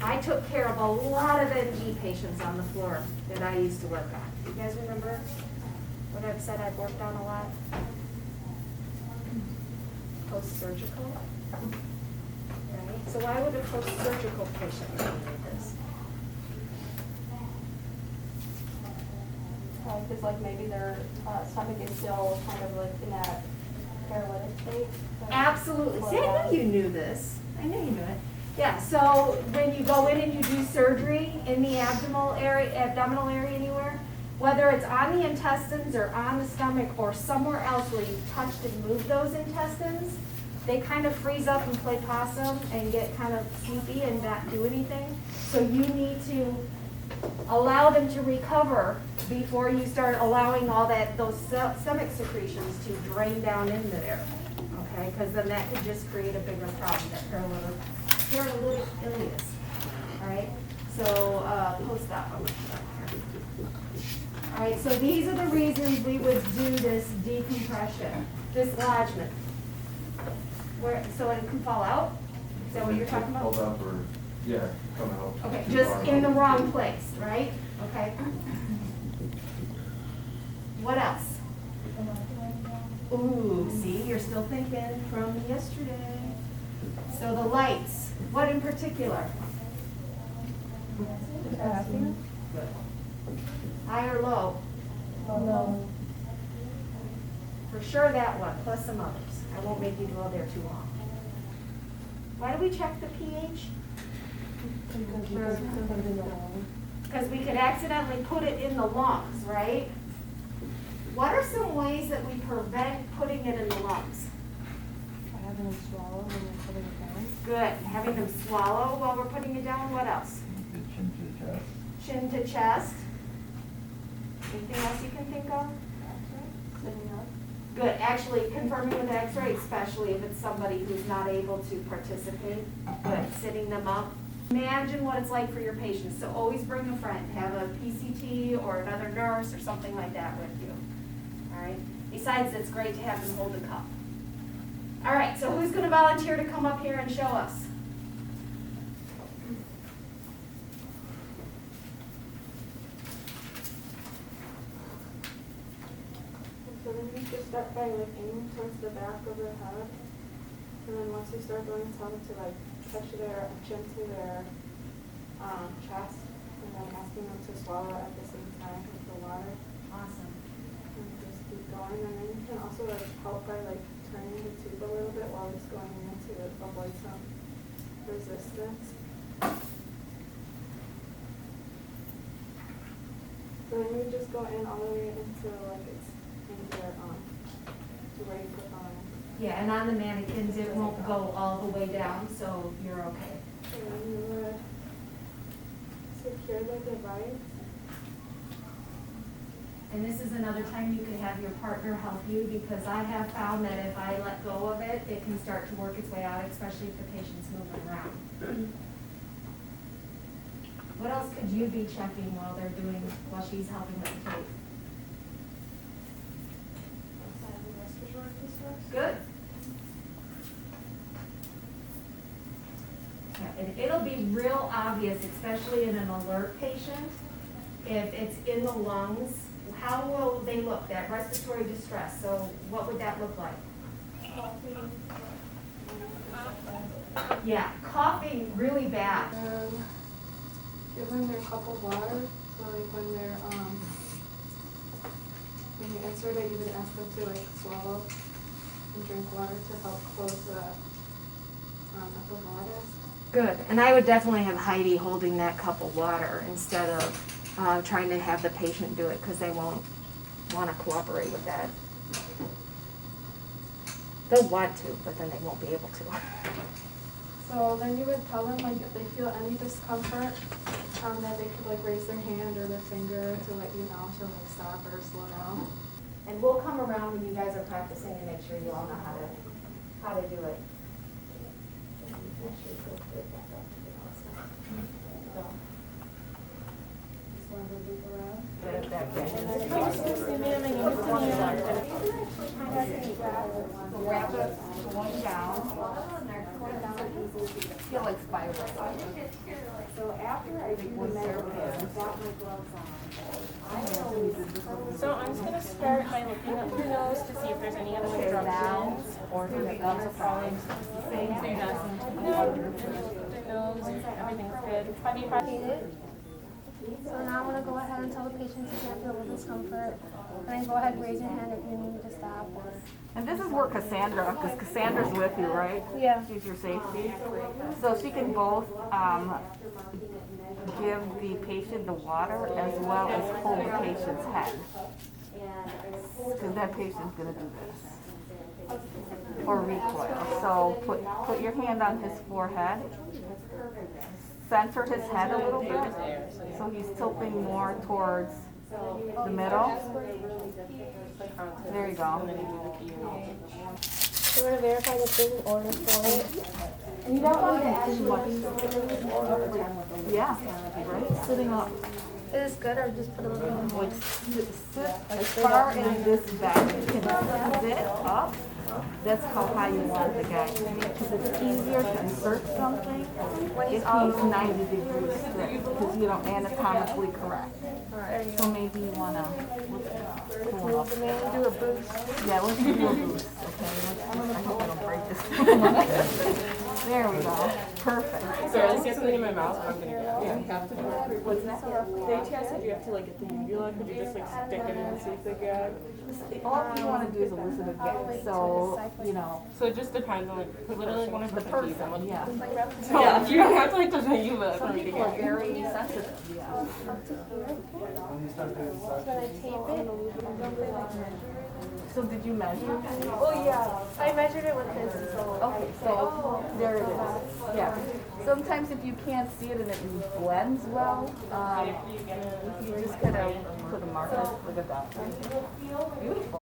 I took care of a lot of NG patients on the floor that I used to work on. You guys remember what I've said I've worked on a lot? Post-surgical. Right? So why would a post-surgical patient need this? Because like maybe their stomach is still kind of like in that paralytic state. So Absolutely. See, I knew you knew this. I knew you knew it. Yeah, so when you go in and you do surgery in the abdominal area anywhere, whether it's on the intestines or on the stomach or somewhere else where you touched and moved those intestines, they kind of freeze up and play possum and get kind of sleepy and not do anything. So you need to allow them to recover before you start allowing all those stomach secretions to drain down into there, okay? Because then that could just create a bigger problem, that paralytic ileus, all right? So post-op, I'll look it up here. All right, so these are the reasons we would do this decompression, dislodgement. So it can fall out? Is that what you're talking about? Hold up or, yeah, come out. Okay, just in the wrong place, right? Okay. What else? Ooh, see, you're still thinking from yesterday. So the lights, what in particular? Good. High or low? Low. For sure that one, plus some others. I won't make you dwell there too long. Why do we check the pH? Because we could accidentally put it in the lungs, right? What are some ways that we prevent putting it in the lungs? Having them swallow when they're putting it down. Good. Having them swallow while we're putting it down. What else? Chin to the chest. Chin to chest. Anything else you can think of? Sitting up. Good. Actually, confirming with X-ray, especially if it's somebody who's not able to participate. Good. Sitting them up. Imagine what it's like for your patients. So always bring a friend. Have a PCT or another nurse or something like that with you. All right. Besides, it's great to have them hold a cup. All right. So who's going to volunteer to come up here and show us? So then you just start by like aiming towards the back of their head. And then once you start going, tell them to like touch their chin to their chest. And then asking them to swallow at the same time with the water. Awesome. And just keep going. And then you can also like help by like turning the tube a little bit while it's going in to avoid some resistance. So then you just go in all the way into like it's in their to where you put on. Yeah, and on the mannequins, it won't go all the way down, so you're okay. And then you would secure the device. And this is another time you could have your partner help you, because I have found that if I let go of it, it can start to work its way out, especially if the patient's moving around. What else could you be checking while she's helping with the tape? Good. Yeah, and it'll be real obvious, especially in an alert patient, if it's in the lungs. How will they look, that respiratory distress? So what would that look like? Yeah, coughing really bad. Give them their cup of water. So like when they're when you insert it, you would ask them to like swallow and drink water to help close the epiglottis. Good. And I would definitely have Heidi holding that cup of water instead of trying to have the patient do it, because they won't want to cooperate with that. They'll want to, but then they won't be able to. So then you would tell them like if they feel any discomfort, that they could like raise their hand or their finger to let you know to like stop or slow down. And we'll come around when you guys are practicing and make sure you all know how to do it. Wrap it one down. He'll expire So after I do the measurement, I've got my gloves on. So I'm just gonna start by looking at her nose to see if there's any other obstructions or if the gums are falling. Same thing as the nose, everything's good. Have you had So now I'm going to go ahead and tell the patients if you have feel discomfort. And then go ahead and raise your hand if you need to stop. And this is where Cassandra, because Cassandra's with you, right? Yeah. She's your safety. So she can both give the patient the water as well as hold the patient's head. Because that patient's going to do this. Or recoil. So put your hand on his forehead. Center his head a little bit. So he's tilting more towards the middle. There you go. So we're going to verify that there's an order for it. And you don't want to actually yeah, right? Sitting up. Is this good or just put a little bit more? Like sit as far as this back. You can sit up. That's how high you want the guy to be. Because it's easier to insert something if he's 90 degrees straight. Because you know, anatomically correct. Alright. So maybe you want to pull up. Do a boost? Yeah, let's do a boost. Okay, I hope I don't break this. There we go. Perfect. So this gets something in my mouth, I'm gonna get. Yeah, you have to do that. What's that? They tested you have to like get the uvula, could you just like stick it in and see if they gag? All you want to do is elicit a gag. So, you know, So it just depends on like, literally when I put the teeth in. yeah. So yeah, you don't have to like touch my uvula for Some me to people are gag. very sensitive. Yeah. When I tape it. So did you measure? Oh yeah. I measured it with this. So Okay, so there it is. Yeah. Sometimes if you can't see it and it blends well, you just kind of put a marker with a dot. Beautiful.